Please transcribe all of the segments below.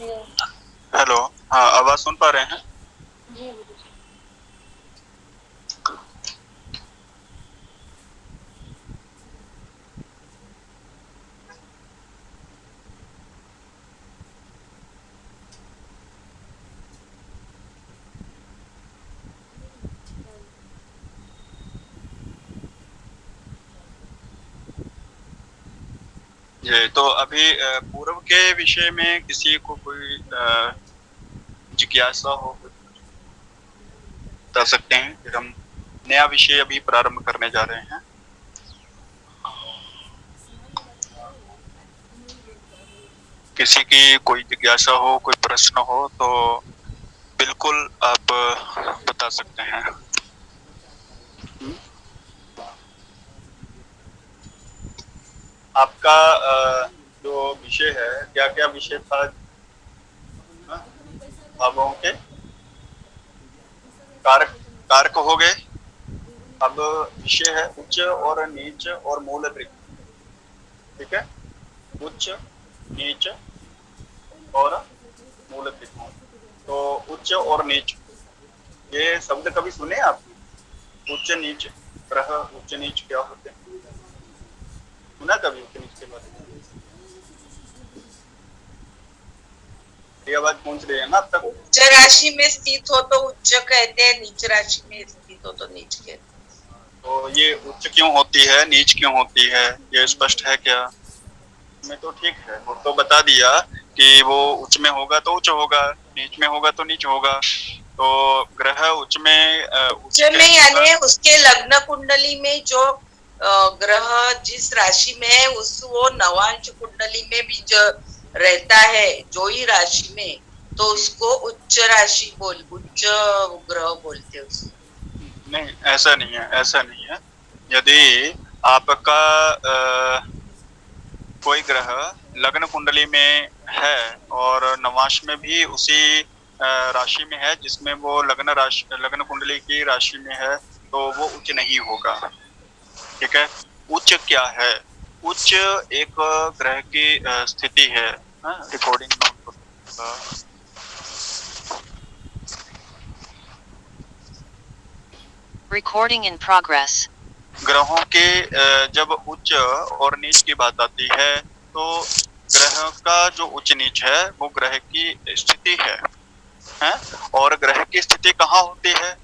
Hello. हाँ, आवाज सुन पा रहे हैं? जी, तो अभी पूर्व के विषय में किसी को कोई जिज्ञासा हो बता सकते हैं। फिर हम नया विषय अभी प्रारंभ करने जा रहे हैं। किसी की कोई जिज्ञासा हो, कोई प्रश्न हो तो बिल्कुल आप बता सकते हैं। आपका जो विषय है, क्या क्या विषय था? भावों के कारक कारक हो गए। अब विषय है उच्च और नीच और मूल त्रिकोण। ठीक है, उच्च, नीच और मूल त्रिकोण। तो उच्च और नीच, ये शब्द कभी सुने आपने? उच्च नीच ग्रह, उच्च नीच क्या होते हैं? सुना कभी उच्च नीच के बारे में? ये आवाज पहुंच रही है ना अब तक? उच्च राशि में स्थित हो तो उच्च कहते हैं, नीच राशि में स्थित हो तो नीच कहते हैं। तो ये उच्च क्यों होती है, नीच क्यों होती है, ये स्पष्ट है क्या? में तो ठीक है, वो तो बता दिया कि वो उच्च में होगा तो उच्च होगा, नीच में होगा तो नीच होगा। तो ग्रह उच्च में उच्च में यानी उसके लग्न कुंडली में जो ग्रह जिस राशि में है उस वो नवांश कुंडली में भी जो रहता है जो ही राशि में, तो उसको उच्च राशि उच्च ग्रह बोलते हैं उसको। नहीं, ऐसा नहीं है, ऐसा नहीं है। यदि आपका कोई ग्रह लग्न कुंडली में है और नवांश में भी उसी राशि में है जिसमें वो लग्न कुंडली की राशि में है, तो वो उच्च नहीं होगा। ठीक है। उच्च क्या है? उच्च एक ग्रह की स्थिति है। Recording Recording in progress. ग्रहों के जब उच्च और नीच की बात आती है तो ग्रह का जो उच्च नीच है वो ग्रह की स्थिति है? और ग्रह की स्थिति कहाँ होती है?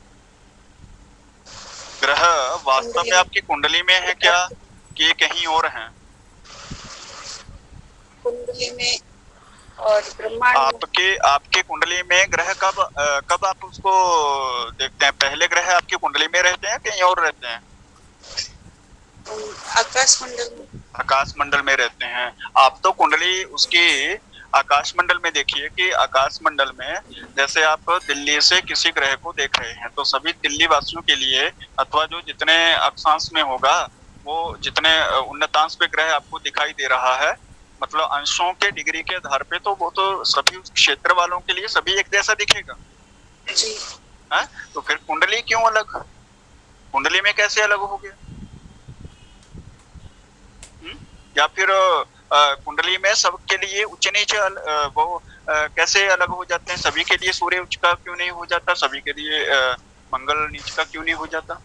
ग्रह वास्तव में आपकी कुंडली में है क्या, कि कहीं और है? कुंडली में और ब्रह्मांड आपके कुंडली में ग्रह कब आप उसको देखते हैं? पहले ग्रह आपकी कुंडली में रहते हैं, कहीं और रहते हैं? आकाश मंडल में। आकाश मंडल में रहते हैं। आप तो कुंडली उसकी आकाश मंडल में देखिए कि आकाश मंडल में जैसे आप दिल्ली से किसी ग्रह को देख रहे हैं तो सभी दिल्ली वासियों के लिए, अथवा जो जितने अक्षांश में होगा, वो जितने उन्नतांश पे ग्रह आपको दिखाई दे रहा है, मतलब अंशों के डिग्री के आधार पे, तो वो तो सभी उस क्षेत्र वालों के लिए सभी एक जैसा दिखेगा जी। है? तो फिर कुंडली क्यों अलग? कुंडली में कैसे अलग हो गया? या फिर कुंडली में सबके लिए उच्च नीच वो कैसे अलग हो जाते हैं? सभी के लिए सूर्य उच्च का क्यों नहीं हो जाता? सभी के लिए मंगल नीच का क्यों नहीं हो जाता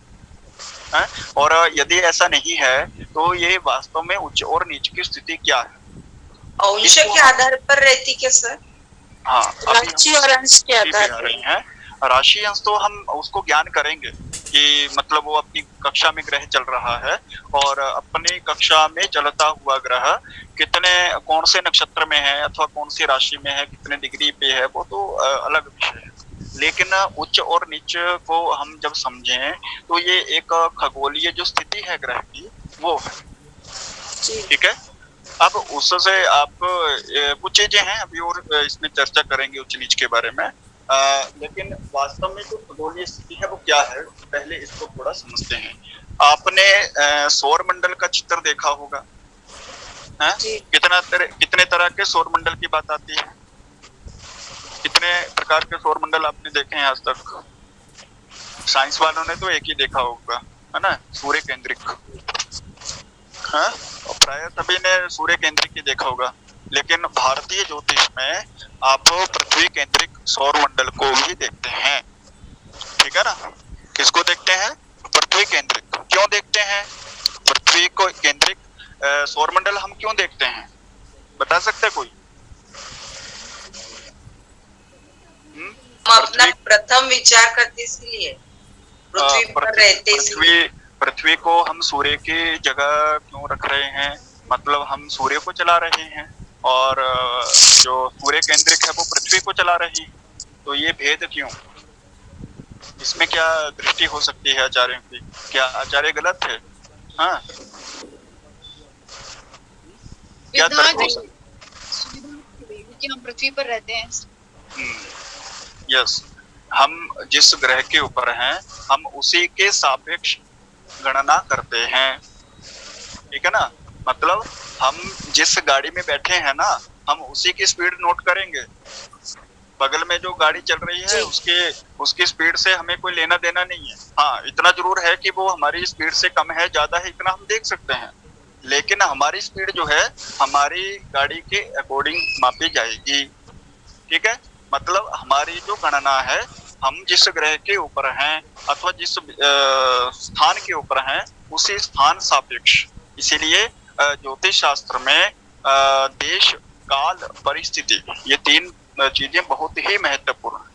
है? और यदि ऐसा नहीं है तो ये वास्तव में उच्च और नीच की स्थिति क्या है? अंश के आधार पर रहती क्या सर? हाँ, राशि और अंश के आधार पर रही हैं। राशि अंश तो हम उसको ज्ञान करेंगे कि मतलब वो अपनी कक्षा में ग्रह चल रहा है और अपनी कक्षा में चलता हुआ ग्रह कितने कौन से नक्षत्र में है अथवा कौन सी राशि में है, कितने डिग्री पे है, वो तो अलग विषय है। लेकिन उच्च और नीच को हम जब समझें तो ये एक खगोलीय जो स्थिति है ग्रह की, वो है। ठीक है। अब उससे आप कुछ चीजें हैं अभी और इसमें चर्चा करेंगे उच्च नीच के बारे में, लेकिन वास्तव में जो खगोलीय स्थिति है वो क्या है, पहले इसको थोड़ा समझते हैं। आपने सौर मंडल का चित्र देखा होगा है? कितने तरह के सौर मंडल की बात आती है? कितने प्रकार के सौर मंडल आपने देखे हैं आज तक? साइंस वालों ने तो एक ही देखा होगा, है ना, सूर्य केंद्रिक। हाँ, और प्राय सभी ने सूर्य केंद्रिक ही देखा होगा। लेकिन भारतीय ज्योतिष में आप पृथ्वी केंद्रित सौर मंडल को भी देखते हैं, ठीक है ना। किसको देखते हैं? पृथ्वी केंद्रित। क्यों देखते हैं पृथ्वी को केंद्रित सौर मंडल हम क्यों देखते हैं, बता सकते हैं कोई? हम अपना प्रथम विचार करते इसलिए, पृथ्वी पर रहते इसलिए। पृथ्वी को हम सूर्य की जगह क्यों रख रहे हैं, मतलब हम सूर्य को चला रहे हैं और जो सूर्य केंद्रित है वो पृथ्वी को चला रही है, तो ये भेद क्यों? इसमें क्या दृष्टि हो सकती है आचार्यों की? क्या आचार्य गलत है? हाँ, क्या तर्क हो सकता? क्योंकि हम पृथ्वी पर रहते हैं। यस, हम जिस ग्रह के ऊपर हैं हम उसी के सापेक्ष गणना करते हैं, ठीक है ना। मतलब हम जिस गाड़ी में बैठे हैं ना, हम उसी की स्पीड नोट करेंगे। बगल में जो गाड़ी चल रही है उसकी स्पीड से हमें कोई लेना देना नहीं है। हाँ, इतना जरूर है कि वो हमारी स्पीड से कम है ज्यादा है इतना हम देख सकते हैं, लेकिन हमारी स्पीड जो है हमारी गाड़ी के अकॉर्डिंग मापी जाएगी, ठीक है। मतलब हमारी जो गणना है, हम जिस ग्रह के ऊपर हैं अथवा जिस स्थान के ऊपर हैं उसी स्थान सापेक्ष। इसीलिए ज्योतिष शास्त्र में देश, काल, परिस्थिति, ये तीन चीजें बहुत ही महत्वपूर्ण है,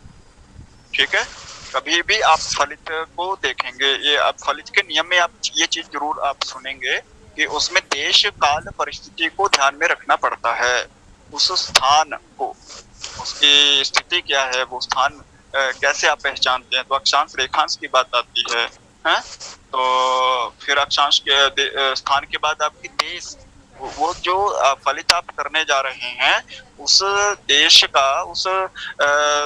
ठीक है। कभी भी आप फलित को देखेंगे, ये आप फलित के नियम में आप ये चीज जरूर आप सुनेंगे कि उसमें देश, काल, परिस्थिति को ध्यान में रखना पड़ता है। उस स्थान को, उसकी स्थिति क्या है, वो स्थान कैसे आप पहचानते हैं, तो अक्षांश रेखांश की बात आती है, हैं? तो फिर अक्षांश के स्थान के बाद आपकी देश, वो जो फलित आप करने जा रहे हैं उस देश का, उस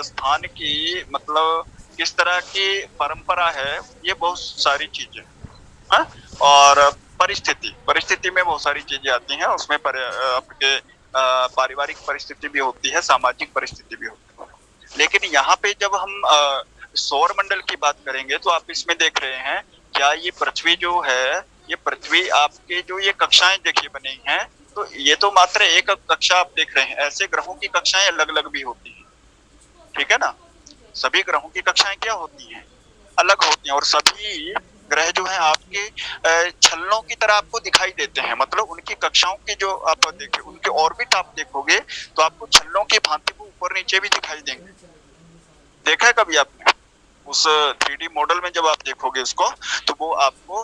स्थान की मतलब किस तरह की परंपरा है, ये बहुत सारी चीजें, हाँ? और परिस्थिति में बहुत सारी चीजें आती हैं, उसमें आपके पारिवारिक परिस्थिति भी होती है, सामाजिक परिस्थिति भी होती है। लेकिन यहाँ पे जब हम सौर मंडल की बात करेंगे तो आप इसमें देख रहे हैं क्या ये पृथ्वी जो है, ये पृथ्वी आपके जो ये कक्षाएं देखिए बनी हैं, तो ये तो मात्र एक कक्षा आप देख रहे हैं, ऐसे ग्रहों की कक्षाएं अलग अलग भी होती हैं, ठीक है ना। सभी ग्रहों की कक्षाएं क्या होती हैं, अलग होती हैं, और सभी ग्रह जो है आपके छल्लों की तरह आपको दिखाई देते हैं। मतलब उनकी कक्षाओं की जो आप देखें, उनके ऑर्बिट आप देखोगे तो आपको छल्लों की भांति वो ऊपर नीचे भी दिखाई देंगे। देखा है कभी आपने? उस 3D मॉडल में जब आप देखोगे उसको, तो वो आपको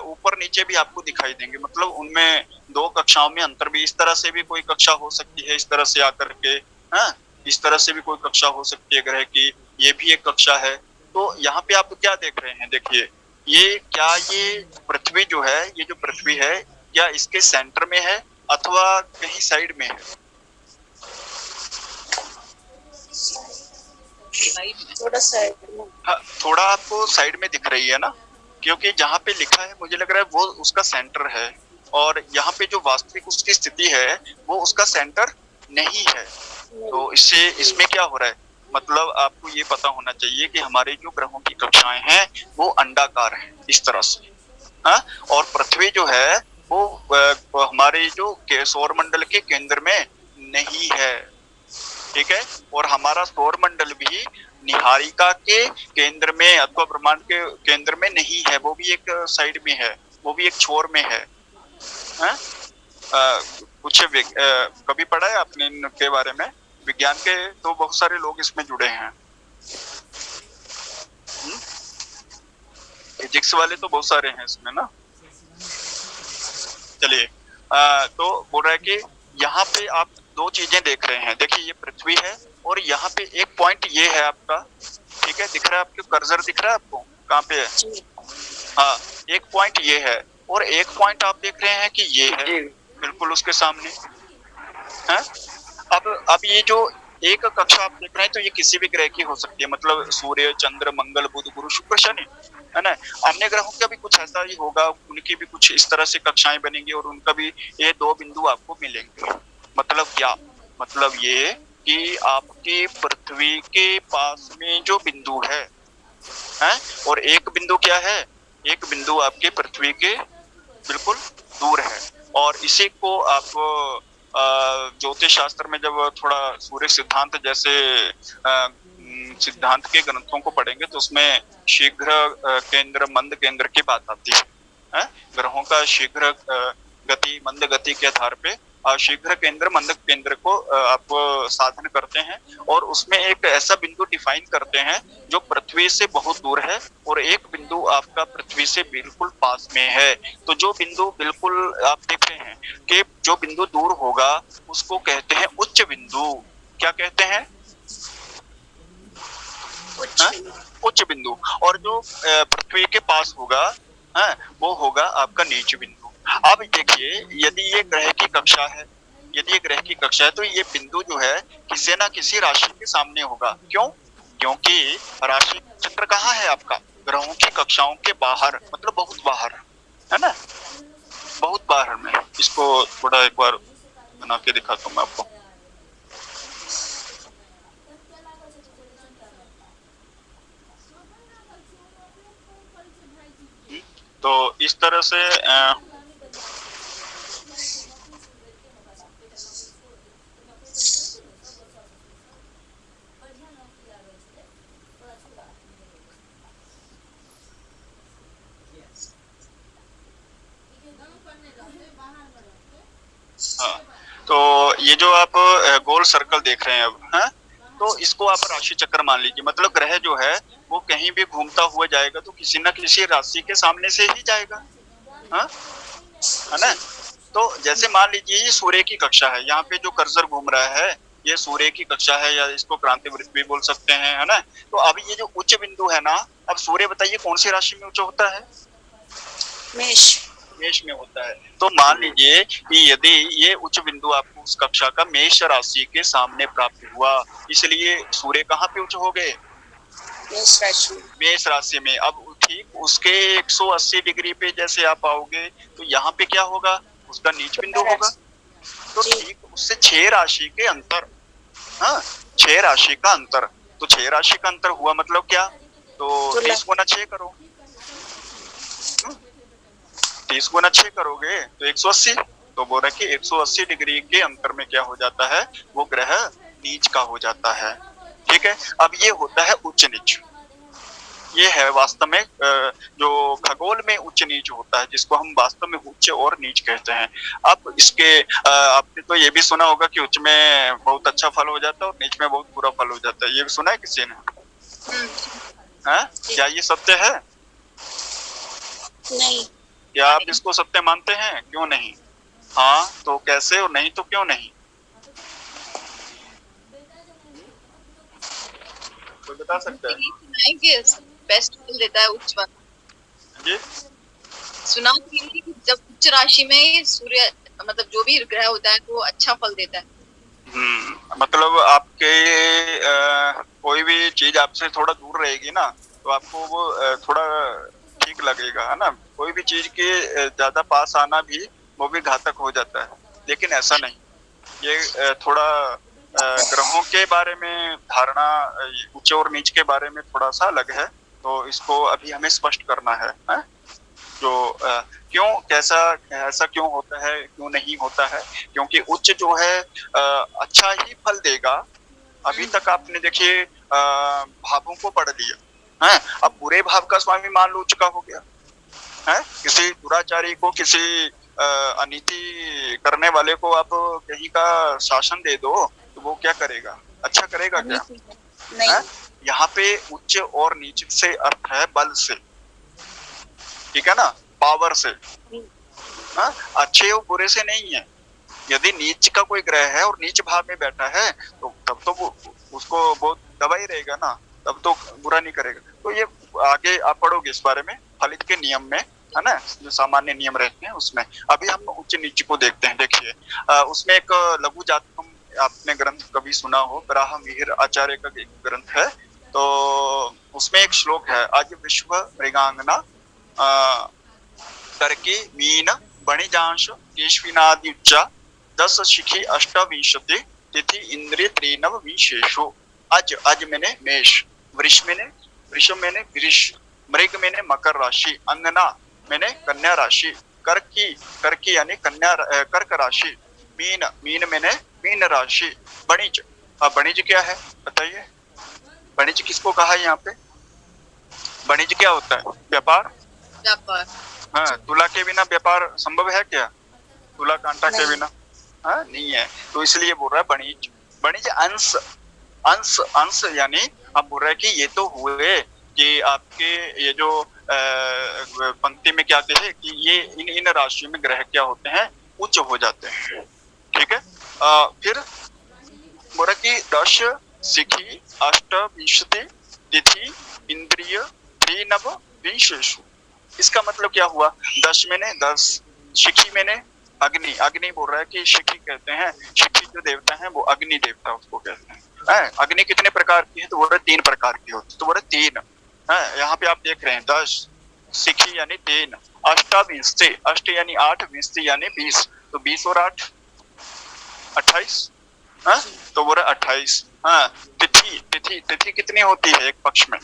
ऊपर नीचे भी आपको दिखाई देंगे। मतलब उनमें दो कक्षाओं में अंतर भी, इस तरह से भी कोई कक्षा हो सकती है, इस तरह से आकर के, हाँ, इस तरह से भी कोई कक्षा हो सकती है ग्रह की, ये भी एक कक्षा है। तो यहाँ पे आप क्या देख रहे हैं, देखिए ये क्या, ये पृथ्वी जो है, ये जो पृथ्वी है, क्या इसके सेंटर में है अथवा कहीं साइड में है? थोड़ा साइड में। हाँ, थोड़ा आपको साइड में दिख रही है ना, क्योंकि जहाँ पे लिखा है मुझे लग रहा है वो उसका सेंटर है, और यहाँ पे जो वास्तविक उसकी स्थिति है वो उसका सेंटर नहीं है। तो इससे इसमें क्या हो रहा है, मतलब आपको ये पता होना चाहिए कि हमारे जो ग्रहों की कक्षाएं हैं वो अंडाकार हैं इस तरह से, हाँ? और पृथ्वी जो है वो हमारे जो सौर मंडल के केंद्र में नहीं है, ठीक है। और हमारा सौर मंडल भी निहारिका के केंद्र में अथवा ब्रह्मांड के केंद्र में नहीं है, वो भी एक साइड में है, वो भी एक छोर में है, हाँ? कुछ कभी पढ़ा है आपने इनके बारे में? विज्ञान के तो बहुत सारे लोग इसमें जुड़े हैं, फिजिक्स वाले तो बहुत सारे हैं इसमें ना। चलिए, तो बोल रहा है कि यहाँ पे आप दो चीजें देख रहे हैं, देखिए ये पृथ्वी है और यहाँ पे एक पॉइंट ये है आपका, ठीक है, दिख रहा है आपको, कर्सर दिख रहा है आपको कहाँ पे है? हाँ, एक पॉइंट ये है और एक पॉइंट आप देख रहे हैं कि ये है बिल्कुल उसके सामने है। अब ये जो एक कक्षा आप देख रहे हैं तो ये किसी भी ग्रह की हो सकती है, मतलब सूर्य, चंद्र, मंगल, बुध, गुरु, शुक्र, शनि, है ना। अन्य ग्रहों का भी कुछ ऐसा ही होगा, उनकी भी कुछ इस तरह से कक्षाएं बनेंगी और उनका भी ये दो बिंदु आपको मिलेंगे। मतलब क्या? मतलब ये कि आपकी पृथ्वी के पास में जो बिंदु है, और एक बिंदु क्या है, एक बिंदु आपके पृथ्वी के बिल्कुल दूर है, और इसी को आप ज्योतिष शास्त्र में जब थोड़ा सूर्य सिद्धांत जैसे सिद्धांत के ग्रंथों को पढ़ेंगे तो उसमें शीघ्र केंद्र मंद केंद्र की बात आती है? ग्रहों का शीघ्र गति मंद गति के आधार पे शीघ्र केंद्र मंद केंद्र को आप साधन करते हैं और उसमें एक ऐसा बिंदु डिफाइन करते हैं जो पृथ्वी से बहुत दूर है और एक बिंदु आपका पृथ्वी से बिल्कुल पास में है। तो जो बिंदु बिल्कुल आप देख रहे हैं कि जो बिंदु दूर होगा उसको कहते हैं उच्च बिंदु। क्या कहते हैं? उच्च बिंदु। और जो पृथ्वी के पास होगा वो होगा आपका नीच बिंदु। अब देखिए यदि ये ग्रह की कक्षा है, यदि ये ग्रह की कक्षा है तो ये बिंदु जो है किसी ना किसी राशि के सामने होगा। क्यों? क्योंकि राशि चक्र कहाँ है आपका? ग्रहों की कक्षाओं के बाहर, मतलब बहुत बाहर, है ना, बहुत बाहर में। इसको थोड़ा एक बार बना के दिखाता हूँ मैं आपको। तो इस तरह से हाँ, तो ये जो आप गोल सर्कल देख रहे हैं अब, है तो इसको आप राशि चक्र मान लीजिए। मतलब ग्रह जो है वो कहीं भी घूमता हुआ जाएगा तो किसी न किसी राशि के सामने से ही जाएगा, हाँ, है ना। तो जैसे मान लीजिए ये सूर्य की कक्षा है, यहाँ पे जो कर्सर घूम रहा है ये सूर्य की कक्षा है या इसको क्रांति वृत्त भी बोल सकते हैं, है ना। तो अब ये जो उच्च बिंदु है ना, अब सूर्य बताइए कौन सी राशि में उच्च होता है? मेष में होता है। तो मान लीजिए कि यदि ये उच्च बिंदु आपको उस कक्षा का मेष राशि के सामने प्राप्त हुआ, इसलिए सूर्य कहाँ पे उच्च हो गए? मेष राशि में। अब ठीक उसके 180 डिग्री पे जैसे आप आओगे तो यहाँ पे क्या होगा? उसका नीच बिंदु होगा। तो ठीक उससे 6 राशि के अंतर, हाँ 6 राशि का अंतर। तो 6 राशि का अंतर हुआ मतलब क्या? तो 30 गुना 6 करो, 30 गुना 6 करोगे तो 180। तो बोल रहा कि 180 डिग्री के अंतर में क्या हो जाता है? वो ग्रह नीच का हो जाता है। ठीक है। अब ये होता है उच्च नीच। ये है वास्तव में जो खगोल में उच्च नीच होता है, जिसको हम वास्तव में उच्च और नीच कहते हैं। अब इसके आपने तो ये भी सुना होगा कि उच्च में बहुत अच्छा फल हो जाता है और नीच में बहुत बुरा फल हो जाता है। ये भी सुना है किसी ने? क्या ये सत्य है? नहीं। क्या आप इसको सत्य मानते हैं? क्यों नहीं? हाँ तो कैसे और नहीं तो क्यों नहीं? कोई बता सकता है? बेस्ट फल देता है उच्च वाला। जी सुना कि जब उच्च राशि में सूर्य मतलब जो भी ग्रह होता है वो अच्छा फल देता है। मतलब आपके कोई भी चीज आपसे थोड़ा दूर रहेगी ना तो आपको वो थोड़ा ठीक लगेगा, है ना। कोई भी चीज के ज्यादा पास आना भी वो भी घातक हो जाता है, लेकिन ऐसा नहीं। ये थोड़ा ग्रहों के बारे में धारणा उच्च और नीच के बारे में थोड़ा सा अलग है, तो इसको अभी हमें स्पष्ट करना है? जो क्यों कैसा ऐसा क्यों होता है, क्यों नहीं होता है? क्योंकि उच्च जो है अच्छा ही फल देगा। अभी तक आपने देखिए भावों को पढ़ लिया है, अब बुरे भाव का स्वामी मान लो उच्च का हो गया है। किसी दुराचारी को, किसी अनीति करने वाले को आप कहीं का शासन दे दो तो वो क्या करेगा? अच्छा करेगा क्या? नहीं। यहाँ पे उच्च और नीच से अर्थ है बल से, ठीक है ना, पावर से। अच्छे और बुरे से नहीं है। यदि नीच का कोई ग्रह है और नीच भाव में बैठा है तो तब तो वो उसको बहुत दबा ही रहेगा ना, तब तो बुरा नहीं करेगा। तो ये आगे आप पढ़ोगे इस बारे में फलित के नियम में, है ना, जो सामान्य नियम रहते हैं उसमें। अभी हम उच्च नीच को देखते हैं। देखिए उसमें एक लघु जातकम आपने ग्रंथ कभी सुना हो, बराह मिहिर आचार्य का एक ग्रंथ है। तो उसमें एक श्लोक है, आज विश्व मृगांगना करके मीन बणिजांश केशविनादि उच्चा 10 शिखी 28 तिथि इंद्रिय त्रिनव विशेषो। अज मैंने मेष, वृष मैंने वृष, मृग मैंने मकर राशि, अंगना मैंने कन्या राशि, कर्की यानी कन्या कर्क राशि, मीन, मीन मैंने मीन राशि। वणिज, अब वणिज क्या है बताइए? वणिज किसको कहा है यहाँ पे? वणिज क्या होता है? व्यापार। व्यापार। हाँ, तुला के बिना व्यापार संभव है क्या? तुला कांटा के बिना हाँ नहीं है, तो इसलिए बोल रहा है वणिज। वणिज अंश, अंश अंश यानी आप बोल रहे हैं कि ये तो हुए कि आपके ये जो पंक्ति में क्या कहे कि ये इन इन राशियों में ग्रह क्या होते हैं? उच्च हो जाते हैं। ठीक है, फिर बोल रहा कि दश शिखी अष्ट विंशति तिथि इंद्रिय त्रिनव विंशेषु। इसका मतलब क्या हुआ? 10 मैंने 10, शिखी मैंने अग्नि, अग्नि बोल रहा है कि शिखी कहते हैं, शिखी जो देवता है वो अग्नि देवता उसको कहते हैं। अग्नि कितने प्रकार की है? तो बोल रहे 3 प्रकार की होती है, तो बोल रहे 3 है। यहाँ पे आप देख रहे हैं 10, शिखी यानी 3, अष्टाविंशति, अष्ट यानी 8, विंशति यानी 20, तो 20 और 8 28, तो बोल रहे 28। हाँ, तिथि, तिथि तिथि कितनी होती है एक पक्ष में?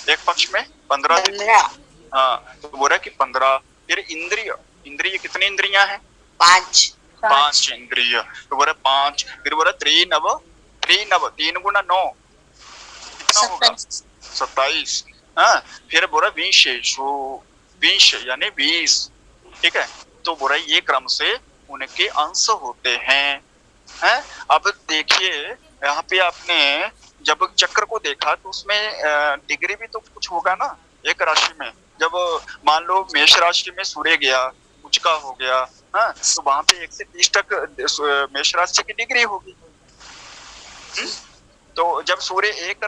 एक पक्ष में 15 तिथि। हाँ, तो बोल रहा कि 15। फिर इंद्रिय, इंद्रिय कितनी इंद्रियां हैं? 5 इंद्रिय, तो बोल रहे 5। फिर बोल रहे त्रिनव, त्रिनव 3 गुना 9 कितना होगा? 27। हाँ, फिर बोल रहा विंशेषु, विंश यानी 20। ठीक है, तो बोल रहा ये क्रम से उनके अंश होते हैं। हैं? अब देखिए यहाँ पे आपने जब चक्र को देखा तो उसमें डिग्री भी तो कुछ होगा ना एक राशि में। जब मान लो मेष राशि में सूर्य गया, उच्च का हो गया, हाँ, तो वहां पे 1 से 30 तक मेष राशि की डिग्री होगी। तो जब सूर्य एक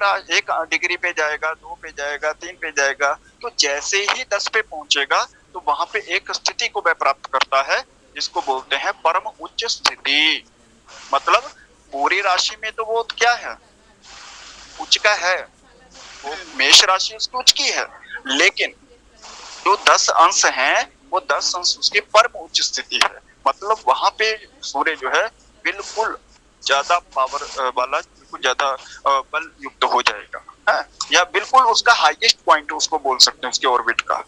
डिग्री पे जाएगा, 2 पे जाएगा, 3 पे जाएगा, तो जैसे ही 10 पे पहुंचेगा तो वहां पे एक स्थिति को वह प्राप्त करता है जिसको बोलते हैं परम उच्च स्थिति। मतलब पूरी राशि में तो वो क्या है? उच्च का है, वो मेष राशि उसकी उच्च की है, लेकिन जो 10 अंश हैं वो 10 अंश उसकी परम उच्च स्थिति है। मतलब वहां पे सूर्य जो है बिल्कुल ज्यादा पावर वाला, बिल्कुल ज्यादा बल युक्त हो जाएगा, है? या बिल्कुल उसका हाईएस्ट पॉइंट उसको बोल सकते हैं उसके ऑर्बिट का,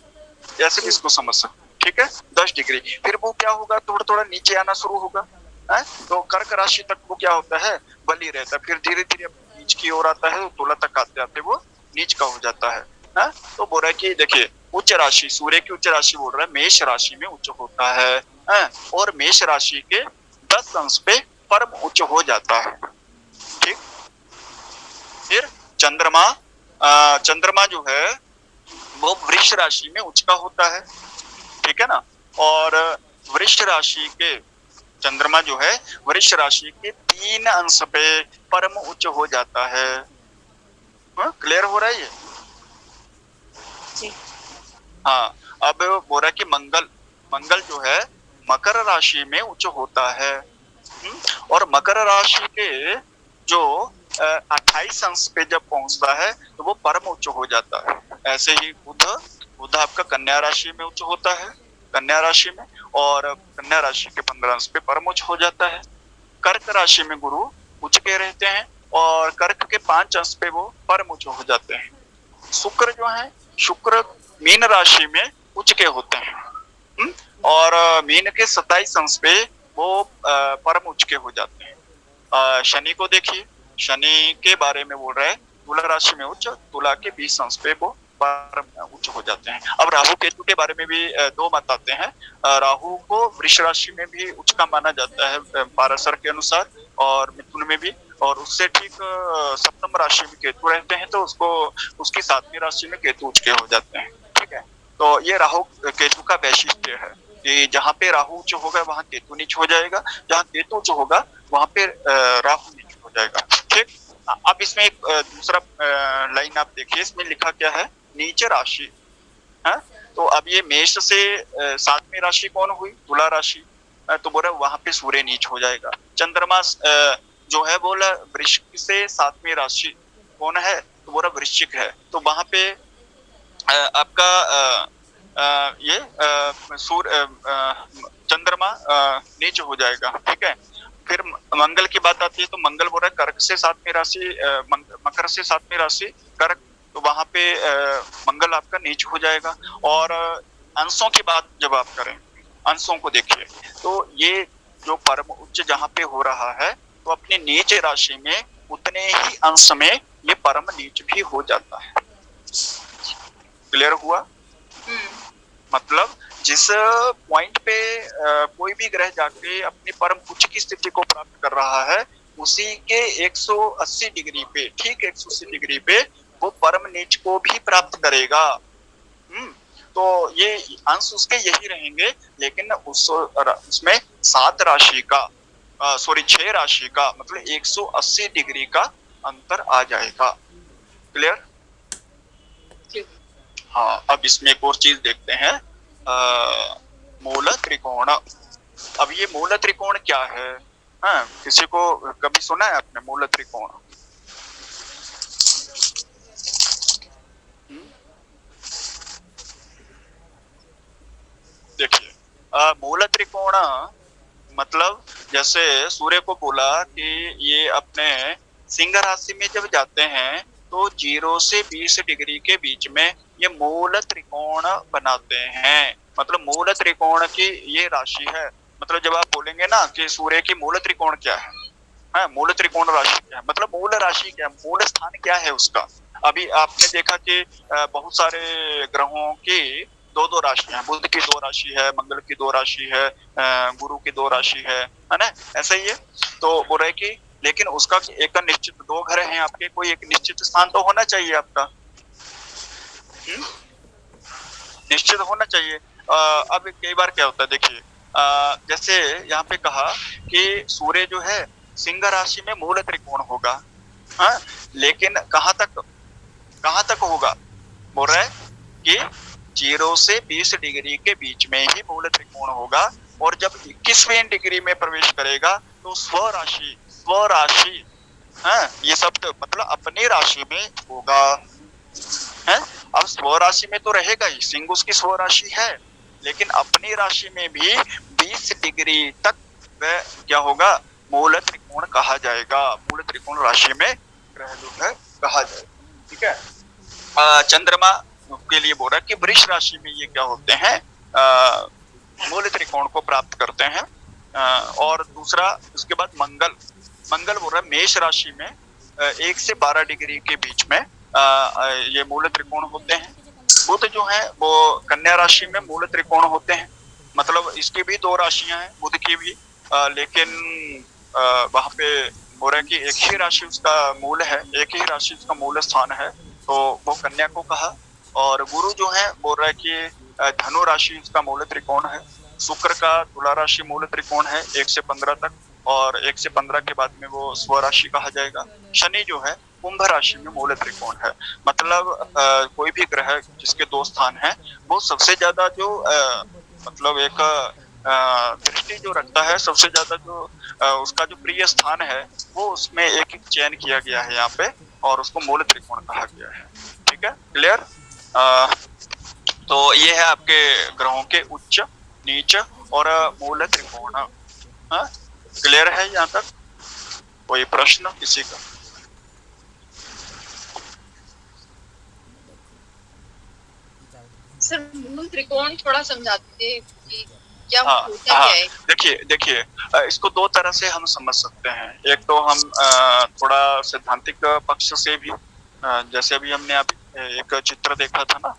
ऐसे भी इसको समझ सकते हैं। ठीक है, 10 डिग्री। फिर वो क्या होगा? थोड़ा थोड़ा नीचे आना शुरू होगा, है? तो कर्क राशि तक वो क्या होता है? बली रहता है। फिर धीरे धीरे नीच की ओर आता है, तो तुला तक आते आते वो नीच का हो जाता है। तो बोल रहा है कि देखिए उच्च राशि, सूर्य की उच्च राशि बोल रहा है मेष राशि में उच्च होता है, और मेष राशि के 10 अंश पे परम उच्च हो जाता है। ठीक, फिर चंद्रमा, चंद्रमा जो है वो वृष राशि में उच्च का होता है। ठीक है ना, और वृष राशि के चंद्रमा जो है वृष राशि के 3 अंश पे परम उच्च हो जाता है। क्लियर हो रहा है ये? हाँ, अब बोल रहा है कि मंगल, मंगल जो है मकर राशि में उच्च होता है। और मकर राशि के जो 28 अंश पे जब पहुंचता है तो वो परम उच्च हो जाता है। ऐसे ही बुध, बुध आपका कन्या राशि में उच्च होता है, कन्या राशि में, और कन्या राशि के 15 अंश पे परम उच्च हो जाता है। कर्क राशि में गुरु उच्च के रहते हैं और कर्क के 5 अंश पे वो परम उच्च हो जाते हैं। शुक्र जो है, शुक्र मीन राशि में उच्च के होते हैं, और मीन के 27 अंश पे वो परम उच्च के हो जाते हैं। शनि को देखिए, शनि के बारे में बोल रहा है तुला राशि में उच्च, तुला के 20 अंश पे वो परम उच्च हो जाते हैं। अब राहु केतु के बारे में भी 2 मत आते हैं। राहु को वृष राशि में भी उच्च का माना जाता है पाराशर के अनुसार, और मिथुन में भी, और उससे ठीक सप्तम राशि में केतु रहते हैं तो उसको उसकी 7वीं राशि में केतु उच्च के हो जाते हैं। ठीक है, तो ये राहु केतु का वैशिष्ट्य है कि जहाँ पे राहु उच्च होगा वहाँ केतु नीच हो जाएगा, जहाँ केतु उच्च होगा वहाँ पे राहु नीच हो जाएगा। ठीक, अब इसमें एक दूसरा लाइन आप देखिए, इसमें लिखा क्या है? नीच राशि है। तो अब ये मेष से 7वीं राशि कौन हुई? तुला राशि। तो बोला वहां पे सूर्य नीच हो जाएगा। चंद्रमा जो है बोला वृश्चिक से 7वीं राशि कौन है? तो बोला वृश्चिक है। तो वहां पे आपका ये सूर्य चंद्रमा नीच हो जाएगा। ठीक है, फिर मंगल की बात आती है तो मंगल बोल रहा है कर्क से 7वीं राशि, मकर से 7वीं राशि कर्क, तो वहां पे मंगल आपका नीच हो जाएगा। और अंशों की बात जब आप करें, अंशों को देखिए तो ये जो परम उच्च जहाँ पे हो रहा है, तो अपनी नीच राशि में उतने ही अंश में ये परम नीच भी हो जाता है। क्लियर हुआ? मतलब जिस पॉइंट पे कोई भी ग्रह जाके अपनी परम उच्च की स्थिति को प्राप्त कर रहा है, उसी के 180 डिग्री पे, ठीक 180 डिग्री पे वो परम नीच को भी प्राप्त करेगा। तो ये अंश उसके यही रहेंगे, लेकिन उसमें 7 राशि का सॉरी 6 राशि का मतलब 180 डिग्री का अंतर आ जाएगा। क्लियर? हाँ, अब इसमें एक और चीज देखते हैं, मूल त्रिकोण। अब ये मूल त्रिकोण क्या है? हाँ, किसी को कभी सुना है आपने मूल त्रिकोण? देखिए, मूल त्रिकोण मतलब जैसे सूर्य को बोला कि ये अपने सिंह राशि में जब जाते हैं तो 0 से 20 डिग्री के बीच में ये मूल त्रिकोण बनाते हैं। मतलब मूल त्रिकोण की ये राशि है। मतलब जब आप बोलेंगे ना कि सूर्य की मूल त्रिकोण क्या है, हाँ, मूल त्रिकोण राशि क्या है, मतलब मूल राशि क्या है, मूल स्थान क्या है उसका। अभी आपने देखा कि बहुत सारे ग्रहों की दो दो राशि है, बुध की 2 राशि है, मंगल की 2 राशि है, गुरु की 2 राशि है ना, ऐसा ही है। तो बोल रहे कि लेकिन उसका एक निश्चित 2 घर हैं आपके, कोई एक निश्चित स्थान तो होना चाहिए आपका, निश्चित होना चाहिए। अब कई बार क्या होता है, देखिए जैसे यहाँ पे कहा कि सूर्य जो है सिंह राशि में मूल त्रिकोण होगा, हाँ, लेकिन कहाँ तक होगा, बोल रहा है कि 0 से 20 डिग्री के बीच में ही मूल त्रिकोण होगा, और जब 21वें डिग्री में प्रवेश करेगा तो स्वराशि, हाँ, ये शब्द मतलब अपनी राशि में होगा, है। अब स्वराशि में तो रहेगा ही, सिंह उसकी स्वराशि है, लेकिन अपनी राशि में भी 20 डिग्री तक वह क्या होगा, मूल त्रिकोण कहा जाएगा, मूल त्रिकोण राशि में ग्रह जो है कहा जाएगा। ठीक है। चंद्रमा के लिए बोल रहा है कि वृष राशि में ये क्या होते हैं, मूल त्रिकोण को प्राप्त करते हैं। और दूसरा उसके बाद मंगल बोल रहा है मेष राशि में 1 से 12 डिग्री के बीच में ये मूल त्रिकोण होते हैं। बुध जो है वो कन्या राशि में मूल त्रिकोण होते हैं, मतलब इसकी भी 2 राशियां हैं बुध की भी, लेकिन वहां पे हो रहा है कि एक ही राशि उसका मूल है, एक ही राशि उसका मूल स्थान है, तो वो कन्या को कहा। और गुरु जो है बोल रहा है कि धनु राशि उसका मूल त्रिकोण है। शुक्र का तुला राशि मूल त्रिकोण है 1 से 15 तक, और 1 से 15 के बाद में वो स्वराशि कहा जाएगा। शनि जो है कुंभ राशि में मूल त्रिकोण है। मतलब कोई भी ग्रह जिसके 2 स्थान है, वो सबसे ज्यादा जो मतलब एक दृष्टि जो रखता है, सबसे ज्यादा जो उसका जो प्रिय स्थान है, वो उसमें एक चयन किया गया है यहाँ पे, और उसको मूल त्रिकोण कहा गया है। ठीक है, क्लियर? तो ये है आपके ग्रहों के उच्च, नीच और मूल त्रिकोण। हाँ, क्लियर है यहाँ तक? कोई प्रश्न किसी का? सर मूल त्रिकोण थोड़ा समझा दीजिए कि क्या हाँ, होता क्या है? देखिए इसको 2 तरह से हम समझ सकते हैं। एक तो हम थोड़ा सैद्धांतिक पक्ष से भी, जैसे अभी हमने अभी एक चित्र देखा था ना,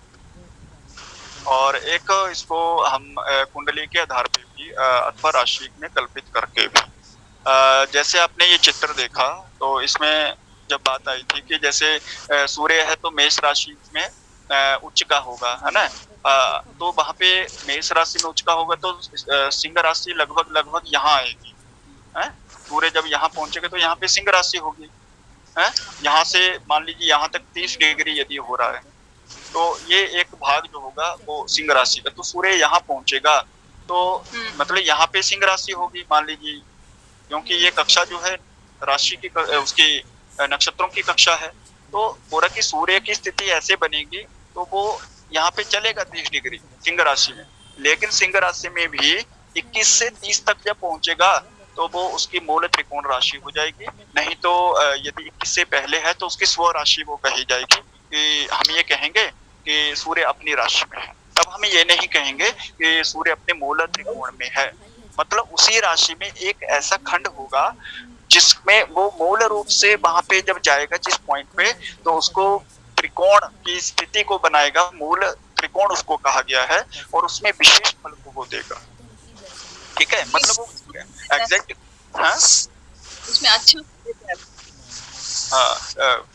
और एक इसको हम कुंडली के आधार पे भी अथवा राशि में कल्पित करके भी। जैसे आपने ये चित्र देखा तो इसमें जब बात आई थी कि जैसे सूर्य है तो मेष राशि में उच्च का होगा, है ना, तो वहां पे मेष राशि में उच्च का होगा तो सिंह राशि लगभग यहाँ आएगी, है। सूर्य जब यहाँ पहुंचेगा तो यहाँ पे सिंह राशि होगी, है। यहाँ से मान लीजिए यहाँ तक 30 डिग्री यदि हो रहा है, तो ये एक भाग जो होगा वो सिंह राशि का, तो सूर्य यहाँ पहुंचेगा तो मतलब यहाँ पे सिंह राशि होगी मान लीजिए, क्योंकि ये कक्षा जो है राशि की उसकी नक्षत्रों की कक्षा है, तो पूरा की सूर्य की स्थिति ऐसे बनेगी तो वो यहाँ पे चलेगा 30 डिग्री सिंह राशि में, लेकिन सिंह राशि में भी 21 से 30 तक जब पहुंचेगा तो वो उसकी मूल त्रिकोण राशि हो जाएगी। नहीं तो यदि 21 से पहले है तो उसकी स्व राशि वो कही जाएगी, कि हम ये कहेंगे कि सूर्य अपनी राशि में है, तब हम ये नहीं कहेंगे कि सूर्य अपने मूल त्रिकोण में है। मतलब उसी राशि में एक ऐसा खंड होगा जिसमें वो मूल रूप से वहां पे जब जाएगा जिस पॉइंट पे, तो उसको त्रिकोण की स्थिति को बनाएगा, मूल त्रिकोण उसको कहा गया है, और उसमें विशेष फल को वो देगा। ठीक है, मतलब वो एग्जैक्ट। हाँ उसमें अच्छा फल देता है। हाँ,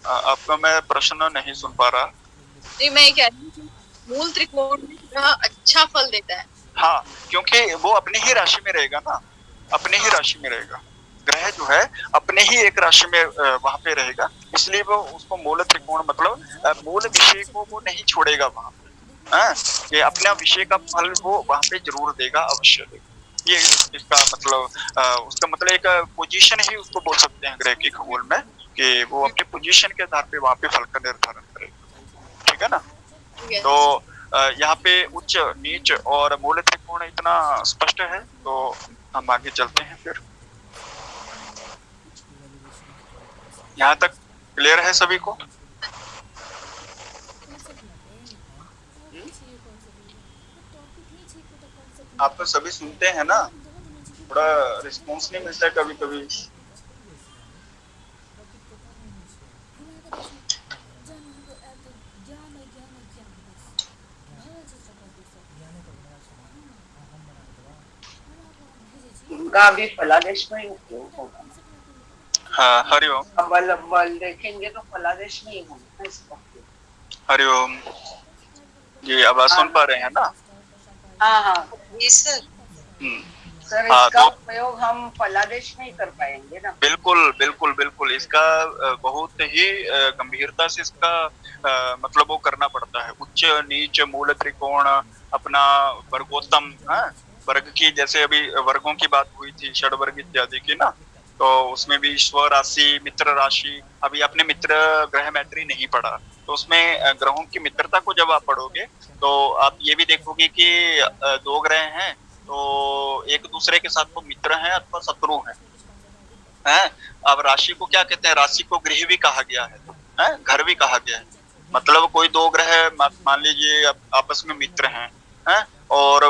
आपका मैं प्रश्न नहीं सुन पा रहा। नहीं, मैं ये कह रही हूँ कि मूल त्रिकोण में ग्रह अच्छा फल देता है। हाँ, क्योंकि वो अपनी ही राशि में रहेगा ना, अपने ही राशि में रहेगा, ग्रह जो है अपने ही एक राशि में वहां पे रहेगा, इसलिए वो उसको मूल त्रिकोण मतलब मूल विषय को वो नहीं छोड़ेगा वहां पे। हाँ, ये अपना विषय का फल वो वहां पे जरूर देगा, अवश्य देगा। ये इसका मतलब उसका मतलब एक पोजीशन ही उसको बोल सकते हैं ग्रह के खगोल में, कि वो अपने पोजीशन के आधार पे वहां पे फल का निर्धारण करेगा। ठीक है ना। Yes. तो यहाँ पे उच्च नीच और मूल त्रिकोण इतना स्पष्ट है, तो हम आगे चलते हैं फिर। यहाँ तक क्लियर है सभी को? आप तो सभी सुनते हैं ना, थोड़ा रिस्पॉन्स नहीं मिलता है कभी कभी। उनका अभी फलादेश में ही उपयोग होगा। हाँ, हरिओम। बल देखेंगे तो फलादेश में ही होगा इसका। हरिओम जी, आवाज सुन पा रहे हैं ना? हाँ हाँ जी सर। सर हाँ, इसका तो उपयोग हम फलादेश में ही कर पाएंगे ना? बिल्कुल बिल्कुल बिल्कुल, इसका बहुत ही गंभीरता से इसका मतलब वो करना पड़ता है। उच्च नीच मूल त्रिकोण, अपना वर्गोत्तम, वर्ग की, जैसे अभी वर्गों की बात हुई थी, षड वर्ग इत्यादि की ना, तो उसमें भी स्व राशि, मित्र राशि। अभी आपने मित्र ग्रह मैत्री नहीं पढ़ा, तो उसमें ग्रहों की मित्रता को जब आप पढ़ोगे तो आप ये भी देखोगे कि दो ग्रह हैं तो एक दूसरे के साथ वो मित्र हैं अथवा शत्रु हैं। अब राशि को क्या कहते हैं? राशि को गृह भी कहा गया है, घर भी कहा गया है। मतलब कोई दो ग्रह मान लीजिए आपस में मित्र हैं, और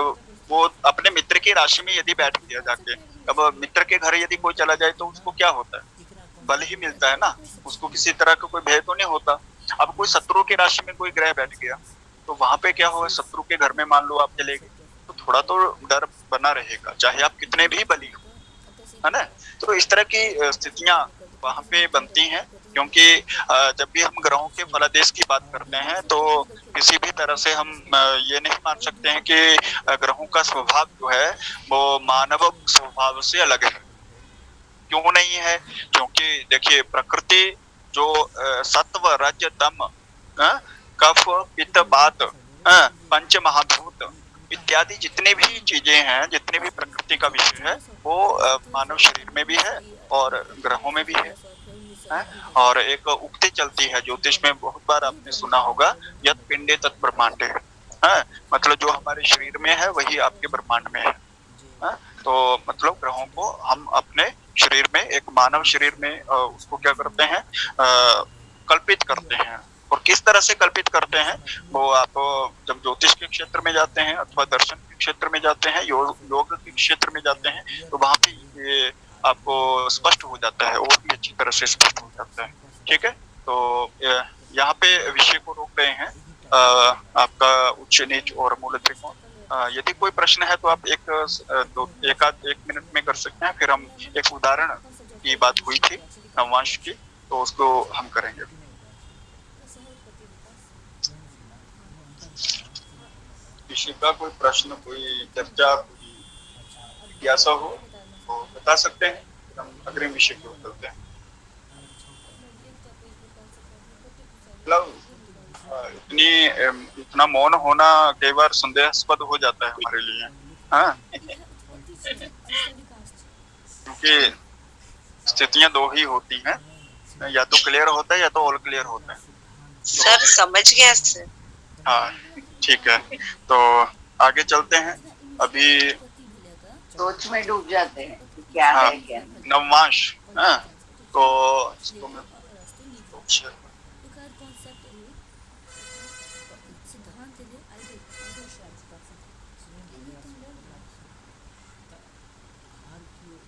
वो अपने मित्र की राशि में यदि बैठ गया जाके, अब मित्र के घर यदि कोई चला जाए तो उसको क्या होता है? बल ही मिलता है ना, उसको किसी तरह का कोई भय तो नहीं होता। अब कोई शत्रु की राशि में कोई ग्रह बैठ गया तो वहां पे क्या होगा? शत्रु के घर में मान लो आप चले गए तो थोड़ा तो डर बना रहेगा, चाहे आप कितने भी बली हो, है ना। तो इस तरह की स्थितियां वहां पे बनती हैं, क्योंकि जब भी हम ग्रहों के फलादेश की बात करते हैं तो किसी भी तरह से हम ये नहीं मान सकते हैं कि ग्रहों का स्वभाव जो है वो मानव स्वभाव से अलग है। क्यों नहीं है? क्योंकि देखिए, प्रकृति जो सत्व रज तम, कफ पित्त वात, पंच महाभूत इत्यादि जितने भी चीजें हैं, जितने भी प्रकृति का विषय है, वो मानव शरीर में भी है और ग्रहों में भी है। और एक उक्ति चलती है ज्योतिष में, बहुत बार आपने सुना होगा, यत पिंडे तत् ब्रह्मांडे, मतलब जो हमारे शरीर में है वही आपके ब्रह्मांड में है। तो मतलब ग्रहों को हम अपने शरीर में, एक मानव शरीर में उसको क्या करते हैं? कल्पित करते हैं। और किस तरह से कल्पित करते हैं वो आप जब ज्योतिष के क्षेत्र में जाते हैं अथवा दर्शन के क्षेत्र में जाते हैं, योग के क्षेत्र में जाते हैं, तो वहां पे ये आपको स्पष्ट हो जाता है, और भी अच्छी तरह से स्पष्ट हो जाता है। ठीक है, तो यहाँ पे विषय को रोक रहे हैं, आपका उच्च नीच और मूल त्रिकोण। यदि कोई प्रश्न है तो आप एक मिनट में कर सकते हैं, फिर हम एक उदाहरण की बात हुई थी नववांश की, तो उसको हम करेंगे। विषय का कोई प्रश्न, कोई चर्चा, कोई जिज्ञासा हो तो बता सकते हैं, हम अग्रिम विषय की ओर चलते हैं। मतलब इतना मौन होना कई बार संदेहास्पद हो जाता है हमारे लिए, क्योंकि स्थितियां दो ही होती हैं, या तो क्लियर होता है या तो ऑल क्लियर होता है। सर समझ गया सर। हाँ ठीक है, तो आगे चलते हैं। अभी सोच में डूब जाते हैं कि क्या है क्या नहीं। नवमांश, तो इसको मैं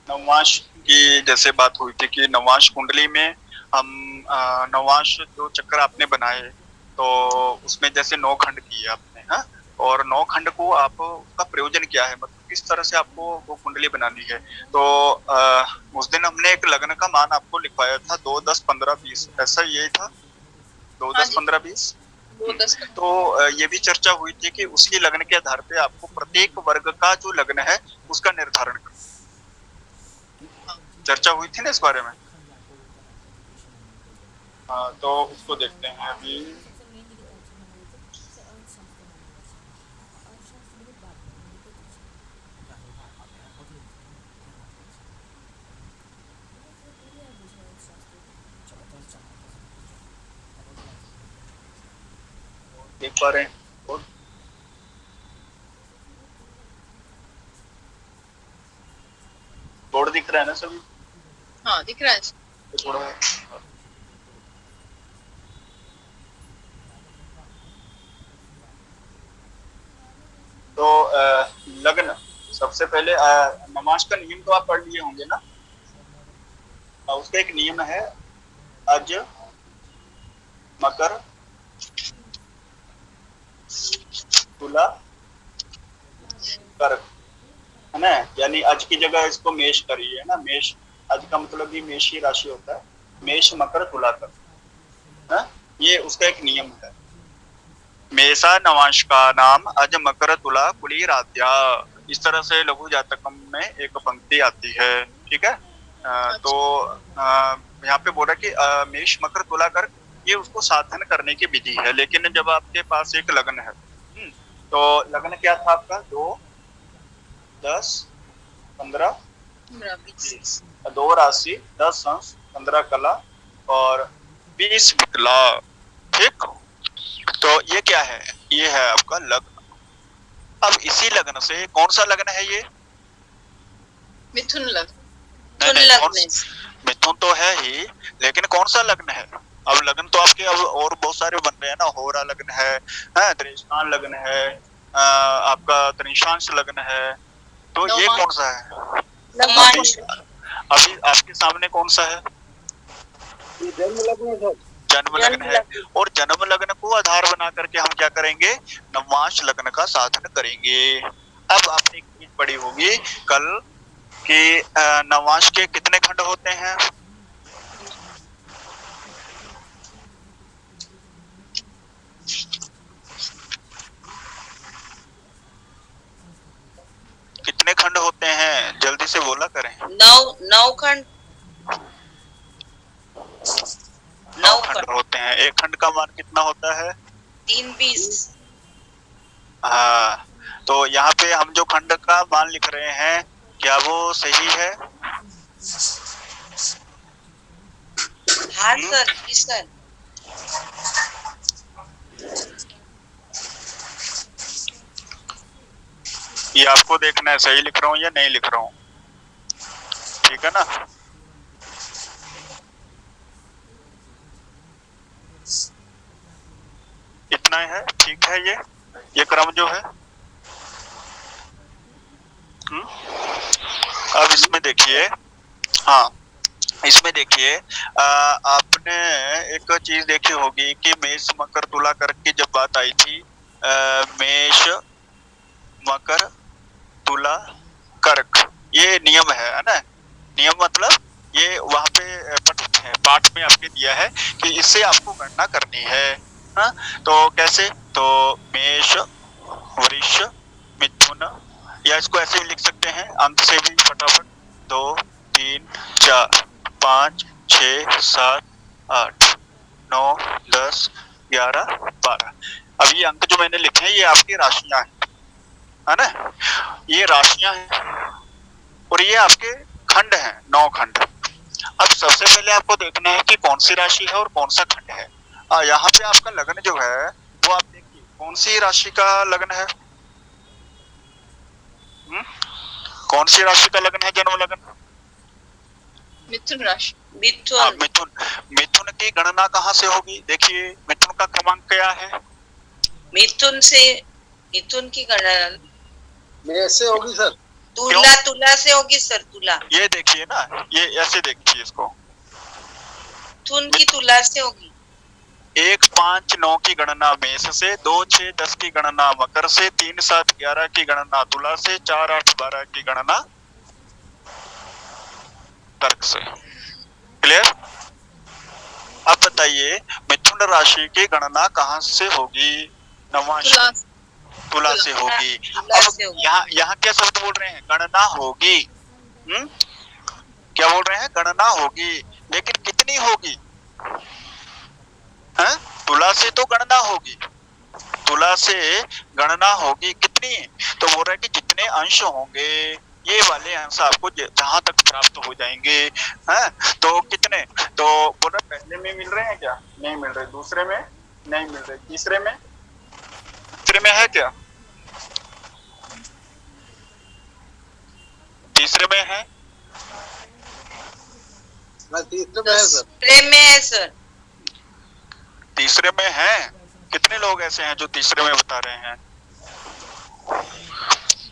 नवांश की जैसे बात हुई थी कि नवांश कुंडली में हम नवांश जो चक्र आपने बनाए तो उसमें जैसे 9 खंड किए आपने, हाँ, और 9 खंड को आप उसका प्रयोजन क्या है, मतलब किस तरह से आपको वो कुंडली बनानी है। तो उस दिन हमने एक लग्न का मान आपको लिखवाया था 2, 10, 15, 20, ऐसा यही था 2, हाँ 10, जी। 15, 20। 2-10 तो ये भी चर्चा हुई थी कि उसी लग्न के आधार पे आपको प्रत्येक वर्ग का जो लग्न है उसका निर्धारण करना। चर्चा हुई थी ना इस बारे में। हाँ, तो उसको देखते हैं अभी। देख पा रहे हैं बोर्ड दिख रहा है ना सभी? हाँ दिख रहा है। तो थोड़ा तो लग्न सबसे पहले नमाज का नियम तो आप पढ़ लिए होंगे ना। उसका एक नियम है अज मकर तुला कर्क, है ना। यानी आज की जगह इसको मेष करिए ना, मेष आज का मतलब भी मेष ही राशि होता है, मेष मकर तुला कर्क, है। ये उसका एक नियम है। मेषा नवांश का नाम अज मकर तुला कुली राध्या, इस तरह से लघु जातकम में एक पंक्ति आती है, ठीक है। तो यहाँ पे बोला कि मेष मकर तुला कर्क ये उसको साधन करने की विधि है। लेकिन जब आपके पास एक लग्न है, तो लग्न क्या था आपका 2, 10, 15, 20, 2 राशि 10 अंश 15 कला और 20 विकला, ठीक। तो ये क्या है, ये है आपका लग्न। अब इसी लग्न से कौन सा लग्न है ये? मिथुन लग्न। मिथुन तो है ही, लेकिन कौन सा लग्न है? अब लग्न तो आपके अब और बहुत सारे बन रहे हैं ना, होरा लग्न है, त्रिशान लग्न है, आपका त्रिशांश लग्न है। तो ये कौन सा है? अभी आपके सामने कौन सा है? जन्म लग्न है। और जन्म लग्न को आधार बना करके हम क्या करेंगे, नवांश लग्न का साधन करेंगे। अब आपने एक चीज पढ़ी होगी कल कि नवांश के कितने खंड होते हैं? कितने खंड होते हैं, जल्दी से बोला करें। 9 खंड। 9 खंड होते हैं। एक खंड का मान कितना होता है? 3-20। हाँ, तो यहाँ पे हम जो खंड का मान लिख रहे हैं क्या वो सही है? हाँ सर, जी सर। ये आपको देखना है सही लिख रहा हूँ या नहीं लिख रहा हूँ, ठीक है ना। इतना है, ठीक है। ये क्रम जो है, अब इसमें देखिए, हाँ इसमें देखिए आपने एक चीज देखी होगी कि मेष मकर तुला कर्क की जब बात आई थी, मेष मकर तुला कर्क ये नियम है ना। नियम मतलब ये वहां पे पठित है, पाठ में आपके दिया है कि इससे आपको गणना करनी है। हाँ, तो कैसे, तो मेष वृष मिथुन, या इसको ऐसे भी लिख सकते हैं अंत से भी फटाफट, 2, 3, 4, 5, 6, 7, 8, 9, 10, 11, 12। अब ये अंक जो मैंने लिखे हैं ये आपकी राशियां हैं, है ना। ये राशियां हैं और ये आपके खंड हैं, 9 खंड। अब सबसे पहले आपको देखना है कि कौन सी राशि है और कौन सा खंड है। यहाँ पे आपका लग्न जो है वो आप देखिए कौन सी राशि का लग्न है। कौन सी राशि का लग्न है जन्म लग्न? मिथुन राशि। मिथुन। मिथुन की गणना कहाँ से होगी? देखिए मिथुन का क्रमांक क्या है? मिथुन की गणना मेष से होगी सर। तुला तुला से होगी सर, तुला। ये देखिए ना, ये ऐसे देखिए इसको, थुन की तुला से होगी। 1 5 9 की गणना मेष से, 2 6 10 की गणना मकर से, 3 7 11 की गणना तुला से, 4 8 12 की गणना कर्क से। क्लियर? अब बताइए मिथुन राशि की गणना कहाँ से होगी? नवांश तुला तुला से होगी। तुला अब से होगी। यहाँ क्या शब्द बोल रहे हैं? गणना होगी। क्या बोल रहे हैं? गणना होगी, लेकिन कितनी होगी? है? तुला से तो गणना होगी, तुला से गणना होगी कितनी? तो बोल रहा है कि जितने अंश होंगे, ये वाले अंश आपको जहां तक प्राप्त हो जाएंगे, हैं? तो कितने? तो बोल रहे पहले में मिल रहे हैं क्या? नहीं मिल रहे। दूसरे में नहीं मिल रहे। तीसरे में? तीसरे में है क्या? तीसरे में है? तीसरे में है सर। प्रेम में है सर। तीसरे में है। कितने लोग ऐसे हैं जो तीसरे में बता रहे हैं?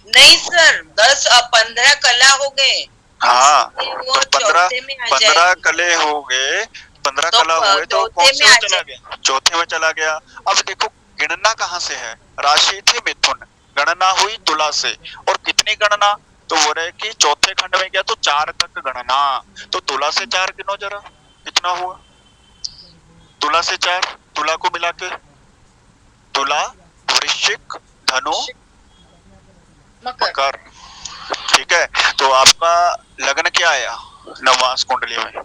नहीं सर, 10 15 कला हो गए। हाँ, वो तो 14 में आ 15 जाएगी। कले हो गए, 15 तो कला हुए, तो चौथे कौन से में में आ चला गया? चौथे में चला गया। अब देखो गणना कहाँ से है? राशि थी मिथुन, गणना हुई तुला से, और कितनी गणना? तो वो रहे कि चौथे खंड में गया तो 4 तक गणना। तो तुला से 4 गिनो जरा, कितना हुआ? तुला से 4, तुला को मिला के, तुला वृश्चिक धनु मकर। ठीक है, तो आपका लग्न क्या आया नवांश कुंडली में?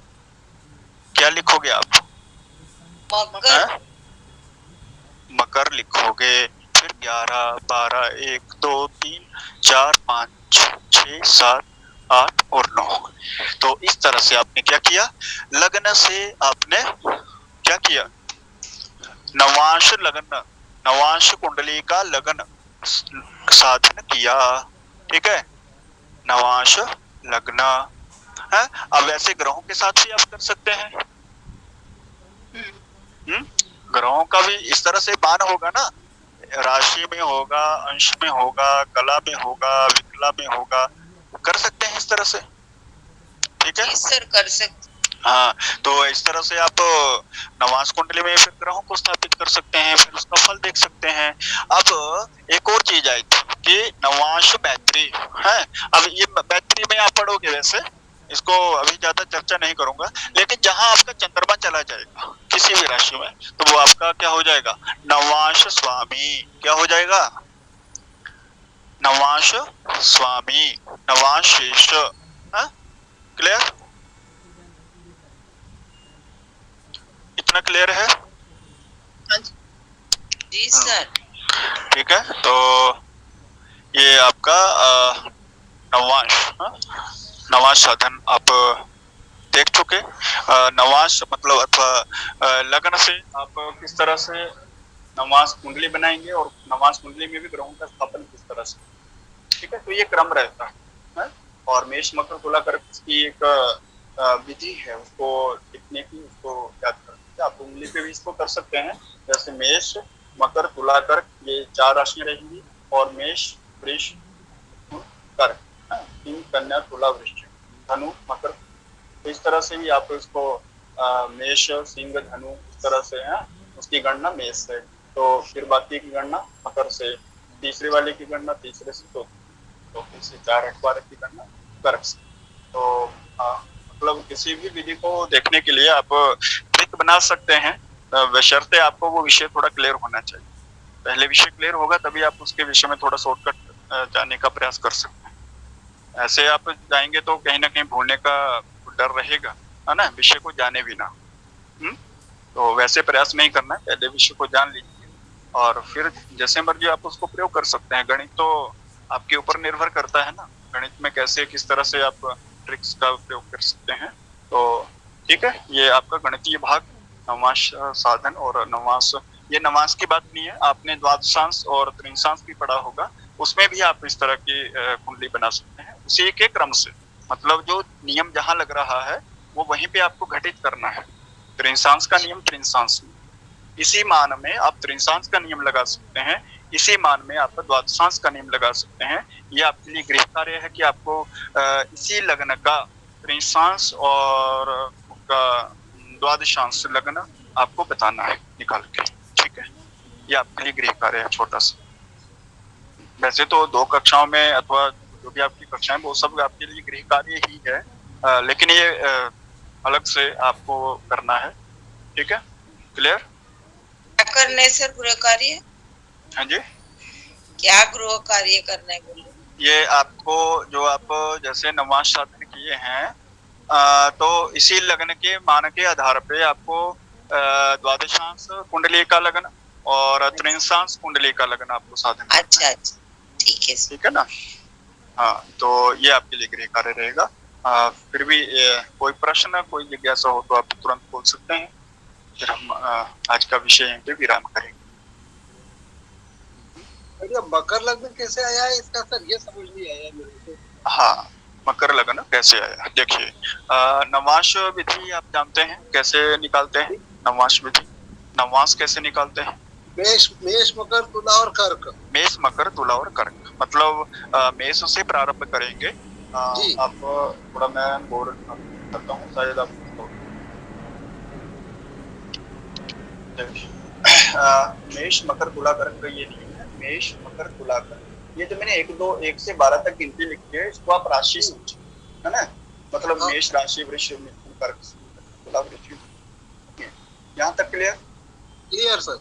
क्या लिखोगे आप? मकर। मकर लिखोगे। फिर 11 12 1 2 3 4 5 6 7 8 और 9। तो इस तरह से आपने क्या किया? लग्न से आपने क्या किया? नवांश लग्न, नवांश कुंडली का लग्न साधन किया। ठीक है, नवांश लग्न है। अब ऐसे ग्रहों के साथ भी आप कर सकते हैं। ग्रहों का भी इस तरह से मान होगा ना, राशि में होगा, अंश में होगा, कला में होगा, विकला में होगा, कर सकते हैं इस तरह से। ठीक है जी सर, कर सकते। हाँ, तो इस तरह से आप नवांश कुंडली में फिर ग्रहों को स्थापित कर सकते हैं, फिर उसका फल देख सकते हैं। अब एक और चीज आई थी कि नवांश बैतरी है। अब ये बैतरी में आप पढ़ोगे, वैसे इसको अभी ज्यादा चर्चा नहीं करूंगा, लेकिन जहां आपका चंद्रमा चला जाएगा किसी भी राशि में, तो वो आपका क्या हो जाएगा? नवांश स्वामी। क्या हो जाएगा? नवांश स्वामी, नवांश शेष। क्लियर? इतना क्लियर है? जी सर। ठीक है, तो ये आपका नवांश, नवांश साधन आप देख चुके। नवांश मतलब अथवा लग्न से आप किस तरह से नवांश कुंडली बनाएंगे, और नवांश कुंडली में भी ग्रहों का स्थापन किस तरह से। ठीक है, तो ये क्रम रहता है। और मेष मकर तुला कर्क की एक विधि है उसको लिखने की, उसको याद कर सकते हैं आप। उंगली पे भी इसको कर सकते हैं, जैसे मेष मकर तुला कर्क, ये 4 राशियां रहेंगी, और मेष वृष कर्क, 3 कन्या तुला वृश्चिक धनु मकर। इस तरह से भी आप इसको मेष सिंह धनु इस तरह से है, उसकी गणना मेष से, तो फिर बाकी की गणना मकर से, तीसरे वाले की गणना तीसरे से, तो फिर से 4 8 12 की गणना कर्क से। तो मतलब किसी भी विधि को देखने के लिए आप ट्रिक बना सकते हैं, बशर्ते आपको वो विषय थोड़ा क्लियर होना चाहिए। पहले विषय क्लियर होगा तभी आप उसके विषय में थोड़ा शॉर्टकट जाने का प्रयास कर सकते हैं। ऐसे आप जाएंगे तो कहीं ना कहीं भूलने का डर रहेगा, है ना, विषय को जाने बिना। तो वैसे प्रयास नहीं करना है, पहले विषय को जान लीजिए और फिर जैसे मर्जी आप उसको प्रयोग कर सकते हैं। गणित तो आपके ऊपर निर्भर करता है ना, गणित में कैसे किस तरह से आप ट्रिक्स का प्रयोग कर सकते हैं। तो ठीक है, ये आपका गणितीय भाग नवांश साधन और नवांश, ये नवांश की बात नहीं है, आपने द्वादशांश और त्रिंशांश भी पढ़ा होगा, उसमें भी आप इस तरह की कुंडली बना सकते हैं उसी के क्रम से। मतलब जो नियम जहां लग रहा है वो वहीं पे आपको घटित करना है। त्रिंशांश का नियम त्रिंशांश में, इसी मान में आप त्रिंशांश का नियम लगा सकते हैं, इसी मान में आप द्वादशांश का नियम लगा सकते हैं। ये आपके लिए गृह कार्य है कि आपको इसी लग्न का त्रिंशांश और उसका द्वादशांश लग्न आपको बताना है निकाल के, ठीक है। ये आपके लिए गृह कार्य है छोटा सा। वैसे तो 2 कक्षाओं में अथवा जो भी आपकी कक्षाएं वो सब आपके लिए गृह कार्य ही है, लेकिन ये अलग से आपको करना है, ठीक है। क्लियर? क्या करना है सर गृह कार्य? हाँ जी, क्या गृह कार्य करना है बोलो? ये आपको जो आप जैसे नवांश साधन किए हैं, तो इसी लग्न के मान के आधार पे आपको द्वादशांश कुंडली का लग्न और त्रिंशांश कुंडली का लग्न आपको साधन करना है। अच्छा अच्छा, ठीक है सर। ठीक है ना। हाँ, तो ये आपके लिए गृह कार्य रहेगा। फिर भी कोई प्रश्न, कोई जिज्ञासा हो तो आप तुरंत बोल सकते हैं, फिर हम आज का विषय यहीं पे विराम करेंगे। ये मकर लग्न कैसे आया है इसका सर, ये समझ नहीं आया मेरे को। हाँ, मकर लग्न कैसे आया? देखिए, नवांश विधि आप जानते हैं कैसे निकालते हैं? नवांश विधि, नवांश कैसे निकालते हैं? मेष मकर तुला और कर्क। मेष मकर तुला और कर्क, मतलब मेष से प्रारंभ करेंगे। जी। आप थोड़ा मैं बोर्ड करता हूँ, शायद आप मेष मकर तुला कर्क, ये नहीं है। मेष मकर तुला कर्क, ये जो मैंने 1 से 12 तक गिनती लिखी है, इसको आप राशि समझे, है ना। मतलब मेष राशि, वृष मिथुन कर्क तुला वृश्चिक, यहाँ तक क्लियर? Clear sir.